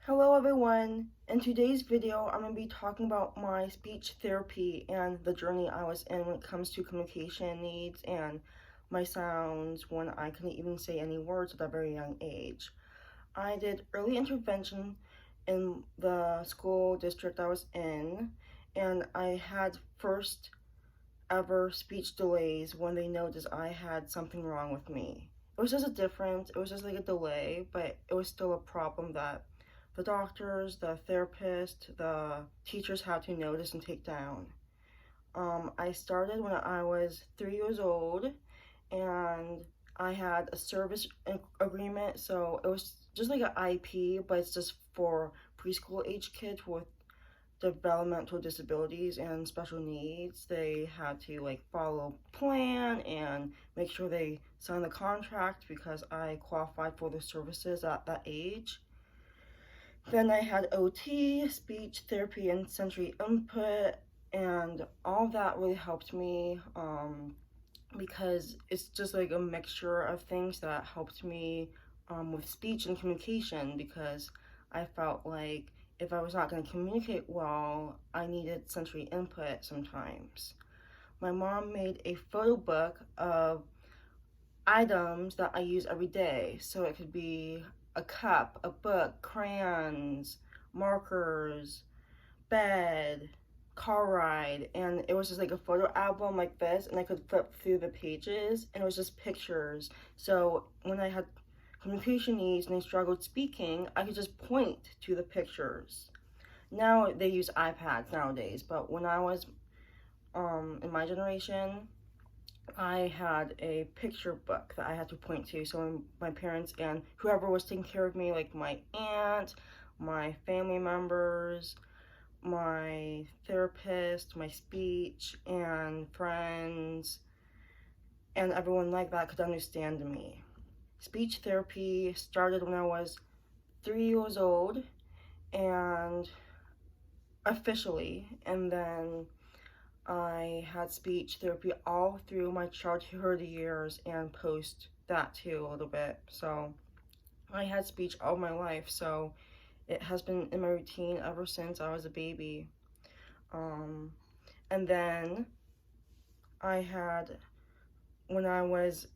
Hello everyone. In today's video, I'm going to be talking about my speech therapy and the journey I was in when it comes to communication needs and my sounds when I couldn't even say any words at a very young age. I did early intervention in the school district I was in, and I had first ever speech delays when they noticed I had something wrong with me. It was just like a delay, but it was still a problem that the doctors, the therapist, the teachers had to notice and take down. I started when I was 3 years old, and I had a service agreement, so it was just like an IP, but it's just for preschool age kids with developmental disabilities and special needs. They had to like follow plan and make sure they sign the contract because I qualified for the services at that age. Then I had OT, speech therapy and sensory input, and all that really helped me because it's just like a mixture of things that helped me with speech and communication, because I felt like if I was not going to communicate well, I needed sensory input sometimes. My mom made a photo book of items that I use every day. So it could be a cup, a book, crayons, markers, bed, car ride, and it was just like a photo album like this, and I could flip through the pages, and it was just pictures. So when I had communication needs and I struggled speaking, I could just point to the pictures. Now they use iPads nowadays, but when I was in my generation, I had a picture book that I had to point to. So when my parents and whoever was taking care of me, like my aunt, my family members, my therapist, my speech and friends, and everyone like that could understand me. Speech therapy started when I was 3 years old, and officially, and then I had speech therapy all through my childhood years and post that too a little bit. So I had speech all my life, so it has been in my routine ever since I was a baby. Um, and then I had, when I was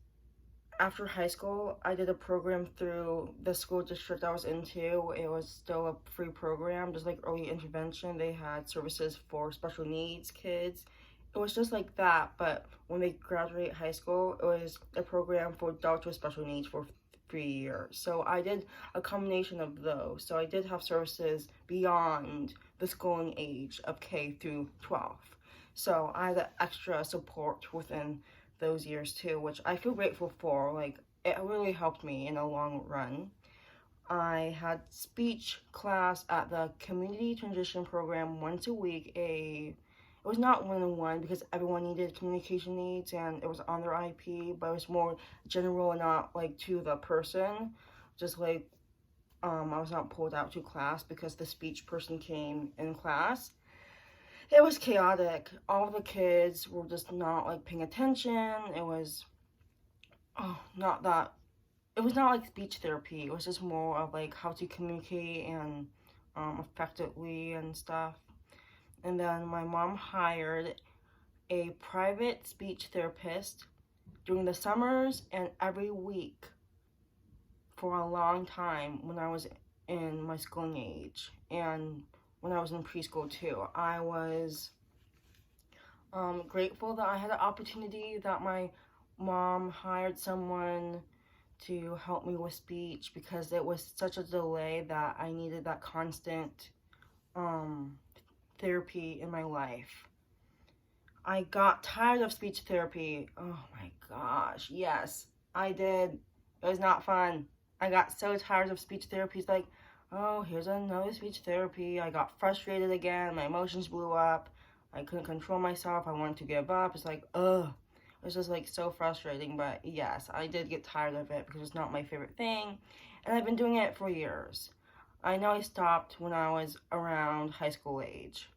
after high school, I did a program through the school district I was into. It was still a free program, just like early intervention. They had services for special needs kids. It was just like that, but when they graduate high school, it was a program for adults with special needs for 3 years. So I did a combination of those. So I did have services beyond the schooling age of K through 12. So I had extra support within those years too, which I feel grateful for. Like, it really helped me in the long run. I had speech class at the community transition program once a week. It was not one-on-one because everyone needed communication needs and it was on their IP, but it was more general and not like to the person. Just like I was not pulled out to class because the speech person came in class. It was chaotic. All the kids were just not like paying attention. It was not that, it was not like speech therapy. It was just more of like how to communicate and effectively and stuff. And then my mom hired a private speech therapist during the summers and every week for a long time when I was in my schooling age and when I was in preschool too. I was grateful that I had an opportunity that my mom hired someone to help me with speech because it was such a delay that I needed that constant um, therapy in my life. I got tired of speech therapy. Oh my gosh, yes, I did. It was not fun. I got so tired of speech therapy. It's like, oh, here's another speech therapy. I got frustrated again. My emotions blew up. I couldn't control myself. I wanted to give up. It's like, ugh. It was just like so frustrating. But yes, I did get tired of it because it's not my favorite thing. And I've been doing it for years. I know I stopped when I was around high school age.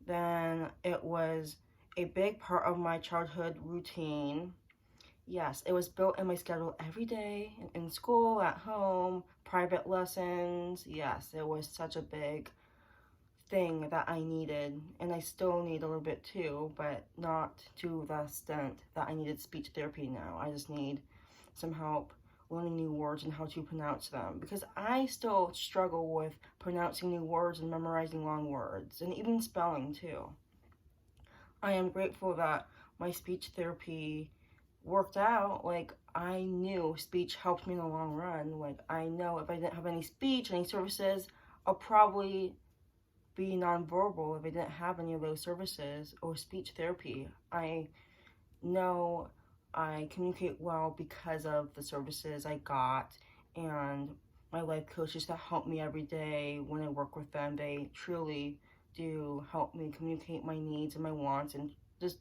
Then it was a big part of my childhood routine, Yes, it was built in my schedule every day, in school, at home, private lessons. Yes, it was such a big thing that I needed, and I still need a little bit too, but not to the extent that I needed speech therapy now. I just need some help learning new words and how to pronounce them, because I still struggle with pronouncing new words and memorizing long words, and even spelling too. I am grateful that my speech therapy worked out. Like, I knew speech helped me in the long run. Like, I know if I didn't have any speech, any services, I'll probably be nonverbal if I didn't have any of those services or speech therapy. I know I communicate well because of the services I got, and my life coaches that help me every day when I work with them. They truly do help me communicate my needs and my wants, and just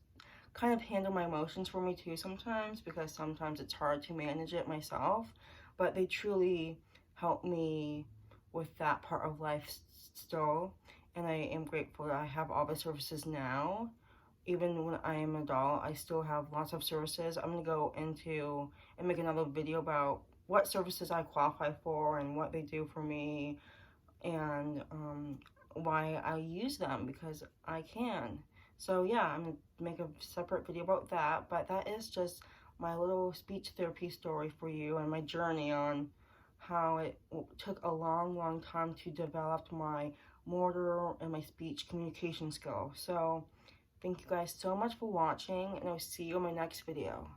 kind of handle my emotions for me too sometimes, because sometimes it's hard to manage it myself. But they truly help me with that part of life still, and I am grateful that I have all the services now. Even when I am an adult, I still have lots of services. I'm gonna go into and make another video about what services I qualify for and what they do for me, and why I use them, because I can. So yeah, I'm gonna make a separate video about that, but that is just my little speech therapy story for you, and my journey on how it took a long time to develop my motor and my speech communication skill. So thank you guys so much for watching, and I'll see you in my next video.